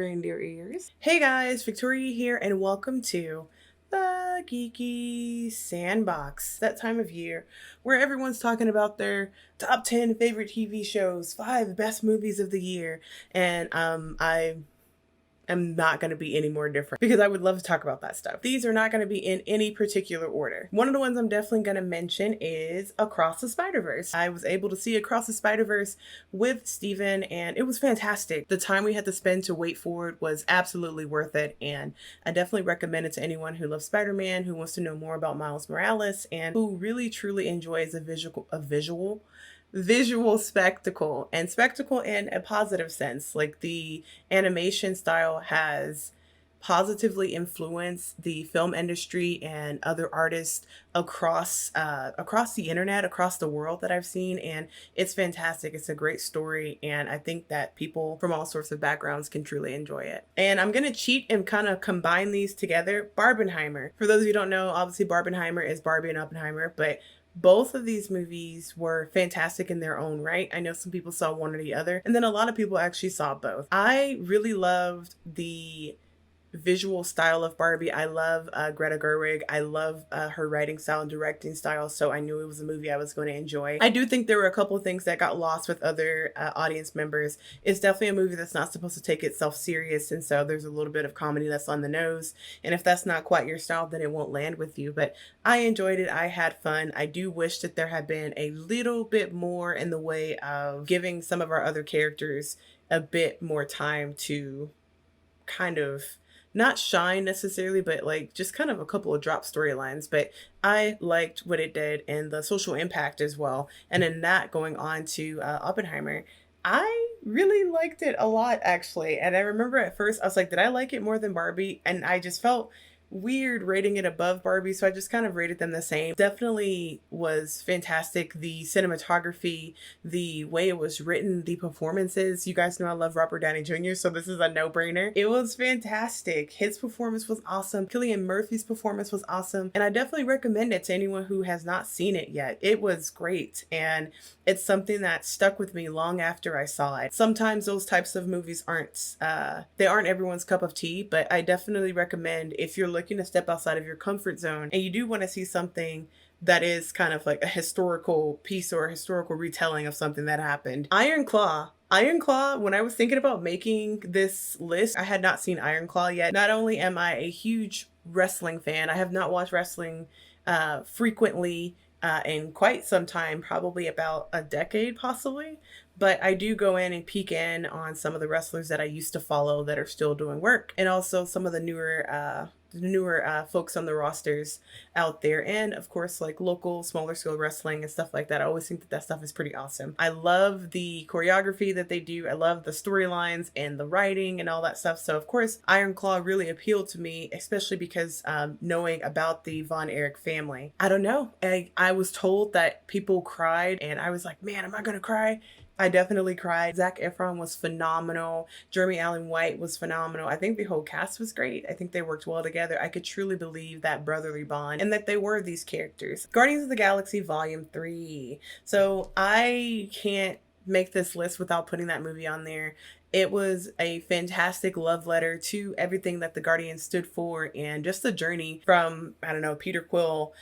reindeer ears. Hey guys, Victoria here, and welcome to the Geeky Sandbox. That time of year where everyone's talking about their top 10 favorite TV shows, 5 best movies of the year, and I'm not going to be any more different because I would love to talk about that stuff. These are not going to be in any particular order. One of the ones I'm definitely going to mention is Across the Spider-Verse. I was able to see Across the Spider-Verse with Steven, and it was fantastic. The time we had to spend to wait for it was absolutely worth it, and I definitely recommend it to anyone who loves Spider-Man, who wants to know more about Miles Morales, and who really truly enjoys a visual spectacle, and spectacle in a positive sense. Like, the animation style has positively influenced the film industry and other artists across the internet, across the world that I've seen, and it's fantastic. It's a great story, and I think that people from all sorts of backgrounds can truly enjoy it. And I'm gonna cheat and kind of combine these together. Barbenheimer. For those of you who don't know, obviously Barbenheimer is Barbie and Oppenheimer, but both of these movies were fantastic in their own right. I know some people saw one or the other, and then a lot of people actually saw both. I really loved the visual style of Barbie. I love Greta Gerwig. I love her writing style and directing style, so I knew it was a movie I was going to enjoy. I do think there were a couple of things that got lost with other audience members. It's definitely a movie that's not supposed to take itself serious, and so there's a little bit of comedy that's on the nose, and if that's not quite your style, then it won't land with you. But I enjoyed it. I had fun. I do wish that there had been a little bit more in the way of giving some of our other characters a bit more time to kind of not shine necessarily, but like just kind of a couple of drop storylines. But I liked what it did and the social impact as well. And in that, going on to Oppenheimer, I really liked it a lot, actually. And I remember at first I was like, did I like it more than Barbie? And I just felt weird rating it above Barbie, so I just kind of rated them the same. Definitely was fantastic. The cinematography, the way it was written, the performances. You guys know I love Robert Downey Jr., so this is a no-brainer. It was fantastic. His performance was awesome. Cillian Murphy's performance was awesome, and I definitely recommend it to anyone who has not seen it yet. It was great, and it's something that stuck with me long after I saw it. Sometimes those types of movies aren't everyone's cup of tea, but I definitely recommend, if you're looking to step outside of your comfort zone and you do want to see something that is kind of like a historical piece or a historical retelling of something that happened. Iron Claw, when I was thinking about making this list, I had not seen Iron Claw yet. Not only am I a huge wrestling fan, I have not watched wrestling frequently in quite some time, probably about a decade possibly, but I do go in and peek in on some of the wrestlers that I used to follow that are still doing work, and also some of the newer folks on the rosters out there, and of course like local smaller scale wrestling and stuff like that. I always think that stuff is pretty awesome. I love the choreography that they do. I love the storylines and the writing and all that stuff. So of course Iron Claw really appealed to me, especially because knowing about the Von Erich family. I don't know, I was told that people cried, and I was like, man, am I gonna cry? I definitely cried. Zac Efron was phenomenal. Jeremy Allen White was phenomenal. I think the whole cast was great. I think they worked well together. I could truly believe that brotherly bond and that they were these characters. Guardians of the Galaxy Volume 3. So I can't make this list without putting that movie on there. It was a fantastic love letter to everything that the Guardians stood for, and just the journey from, I don't know, Peter Quill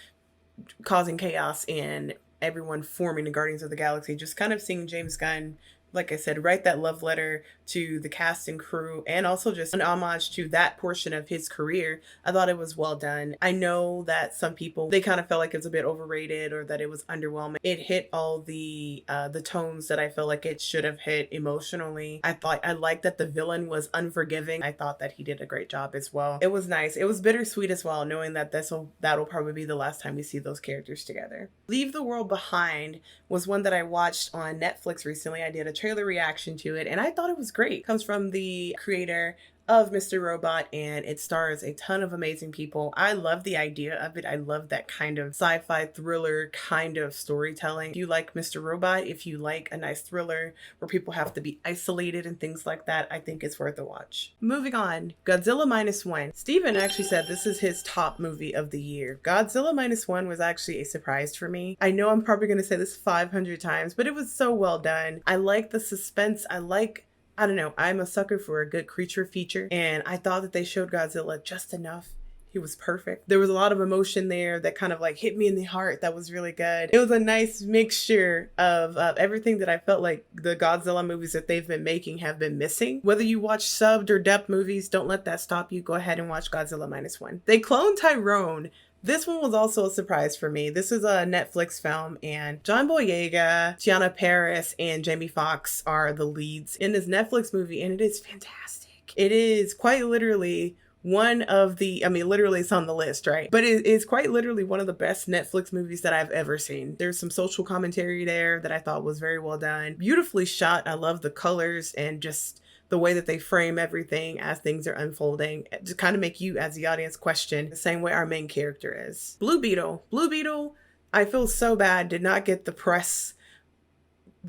causing chaos and everyone forming the Guardians of the Galaxy. Just kind of seeing James Gunn, like I said, write that love letter to the cast and crew, and also just an homage to that portion of his career. I thought it was well done. I know that some people, they kind of felt like it was a bit overrated or that it was underwhelming. It hit all the tones that I felt like it should have hit emotionally. I liked that the villain was unforgiving. I thought that he did a great job as well. It was nice. It was bittersweet as well, knowing that that'll probably be the last time we see those characters together. Leave the World Behind was one that I watched on Netflix recently. I did a trailer reaction to it, and I thought it was great. It comes from the creator of Mr. Robot, and it stars a ton of amazing people. I love the idea of it. I love that kind of sci-fi thriller kind of storytelling. If you like Mr. Robot, if you like a nice thriller where people have to be isolated and things like that, I think it's worth a watch. Moving on, Godzilla Minus One. Steven actually said this is his top movie of the year. Godzilla Minus One was actually a surprise for me. I know I'm probably going to say this 500 times, but it was so well done. I like the suspense. I like I don't know, I'm a sucker for a good creature feature, and I thought that they showed Godzilla just enough. He was perfect. There was a lot of emotion there that kind of like hit me in the heart. That was really good. It was a nice mixture of everything that I felt like the Godzilla movies that they've been making have been missing. Whether you watch subbed or dubbed movies, don't let that stop you. Go ahead and watch Godzilla Minus One. They cloned Tyrone. This one was also a surprise for me. This is a Netflix film, and John Boyega, Tiana Paris, and Jamie Foxx are the leads in this Netflix movie, and it is fantastic. It is quite literally one of the, I mean, literally it's on the list, right? But it is quite literally one of the best Netflix movies that I've ever seen. There's some social commentary there that I thought was very well done. Beautifully shot. I love the colors and just the way that they frame everything as things are unfolding to kind of make you as the audience question the same way our main character is. Blue Beetle. Blue Beetle, I feel so bad, did not get the press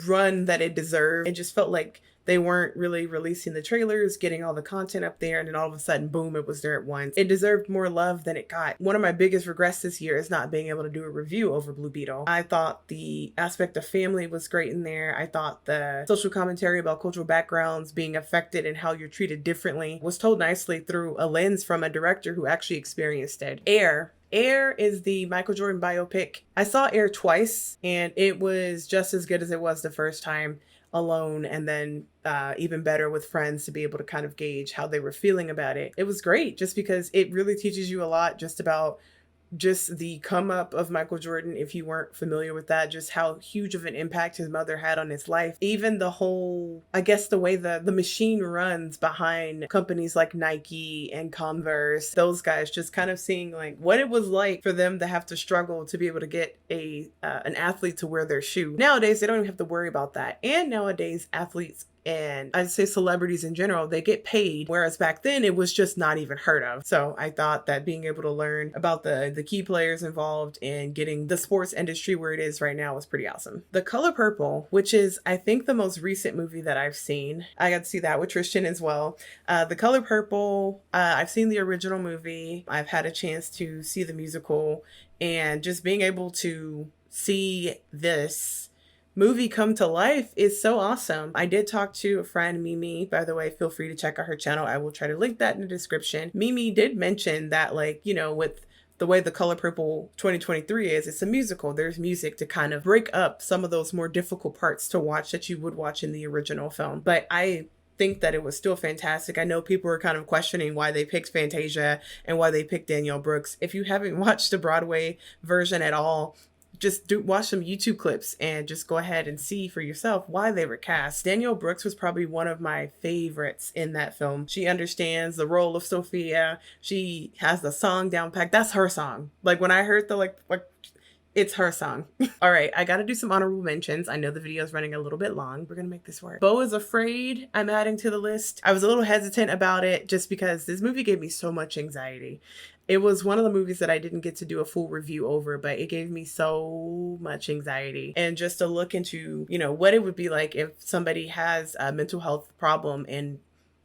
run that it deserved. It just felt like they weren't really releasing the trailers, getting all the content up there, and then all of a sudden, boom, it was there at once. It deserved more love than it got. One of my biggest regrets this year is not being able to do a review over Blue Beetle. I thought the aspect of family was great in there. I thought the social commentary about cultural backgrounds being affected and how you're treated differently was told nicely through a lens from a director who actually experienced it. Air is the Michael Jordan biopic. I saw Air twice, and it was just as good as it was the first time alone, and then even better with friends to be able to kind of gauge how they were feeling about it. It was great just because it really teaches you a lot just about just the come up of Michael Jordan, if you weren't familiar with that, just how huge of an impact his mother had on his life. Even the whole, I guess the way the machine runs behind companies like Nike and Converse, those guys, just kind of seeing like what it was like for them to have to struggle to be able to get an athlete to wear their shoe. Nowadays, they don't even have to worry about that. And nowadays, athletes and I'd say celebrities in general, they get paid, whereas back then it was just not even heard of. So I thought that being able to learn about the key players involved in getting the sports industry where it is right now was pretty awesome. The Color Purple, which is I think the most recent movie that I've seen. I got to see that with Tristan as well. The Color Purple, I've seen the original movie. I've had a chance to see the musical, and just being able to see this movie come to life is so awesome. I did talk to a friend, Mimi. By the way, feel free to check out her channel. I will try to link that in the description. Mimi did mention that, like, you know, with the way The Color Purple 2023 is, it's a musical. There's music to kind of break up some of those more difficult parts to watch that you would watch in the original film. But I think that it was still fantastic. I know people are kind of questioning why they picked Fantasia and why they picked Danielle Brooks. If you haven't watched the Broadway version at all, just watch some YouTube clips and just go ahead and see for yourself why they were cast. Danielle Brooks was probably one of my favorites in that film. She understands the role of Sophia. She has the song down packed. That's her song. Like when I heard the like it's her song. All right, I gotta do some honorable mentions. I know the video is running a little bit long. We're gonna make this work. Beau is Afraid, I'm adding to the list. I was a little hesitant about it just because this movie gave me so much anxiety. It was one of the movies that I didn't get to do a full review over, but it gave me so much anxiety. And just to look into, you know, what it would be like if somebody has a mental health problem and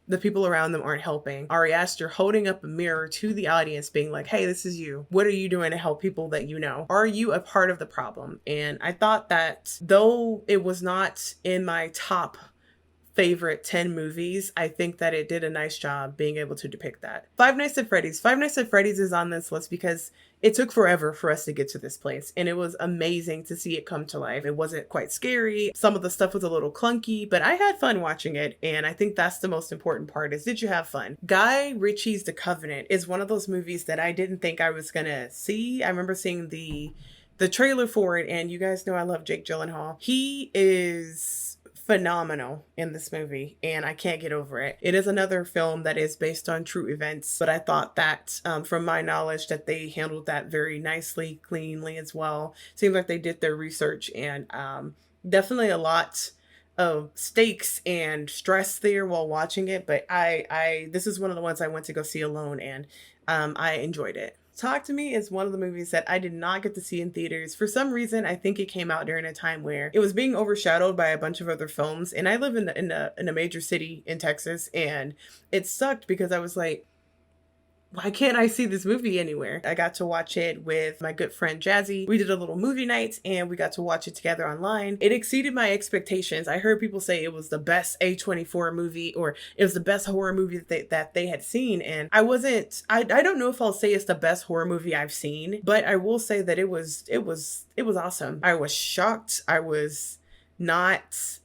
the people around them aren't helping. Ari Aster holding up a mirror to the audience being like, hey, this is you. What are you doing to help people that you know? Are you a part of the problem? And I thought that though it was not in my top favorite 10 movies, I think that it did a nice job being able to depict that. Five Nights at Freddy's. Five Nights at Freddy's is on this list because it took forever for us to get to this place, and it was amazing to see it come to life. It wasn't quite scary. Some of the stuff was a little clunky, but I had fun watching it, and I think that's the most important part is, did you have fun? Guy Ritchie's The Covenant is one of those movies that I didn't think I was gonna see. I remember seeing the trailer for it, and you guys know I love Jake Gyllenhaal. He is phenomenal in this movie, and I can't get over it. It is another film that is based on true events, but I thought that from my knowledge that they handled that very nicely, cleanly as well. Seems like they did their research, and definitely a lot of stakes and stress there while watching it, but I this is one of the ones I went to go see alone, and I enjoyed it. Talk to Me is one of the movies that I did not get to see in theaters. For some reason, I think it came out during a time where it was being overshadowed by a bunch of other films. And I live in a major city in Texas, and it sucked because I was like, why can't I see this movie anywhere? I got to watch it with my good friend Jazzy. We did a little movie night and we got to watch it together online. It exceeded my expectations. I heard people say it was the best A24 movie, or it was the best horror movie that they had seen. And I don't know if I'll say it's the best horror movie I've seen, but I will say that it was awesome. I was shocked. I was not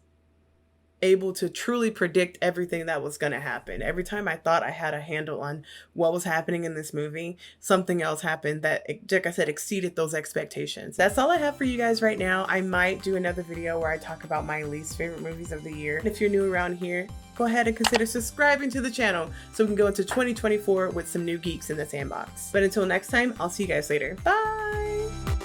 able to truly predict everything that was going to happen. Every time I thought I had a handle on what was happening in this movie, something else happened that, like I said, exceeded those expectations. That's all I have for you guys right now. I might do another video where I talk about my least favorite movies of the year. If you're new around here, go ahead and consider subscribing to the channel so we can go into 2024 with some new geeks in the sandbox. But until next time, I'll see you guys later. Bye!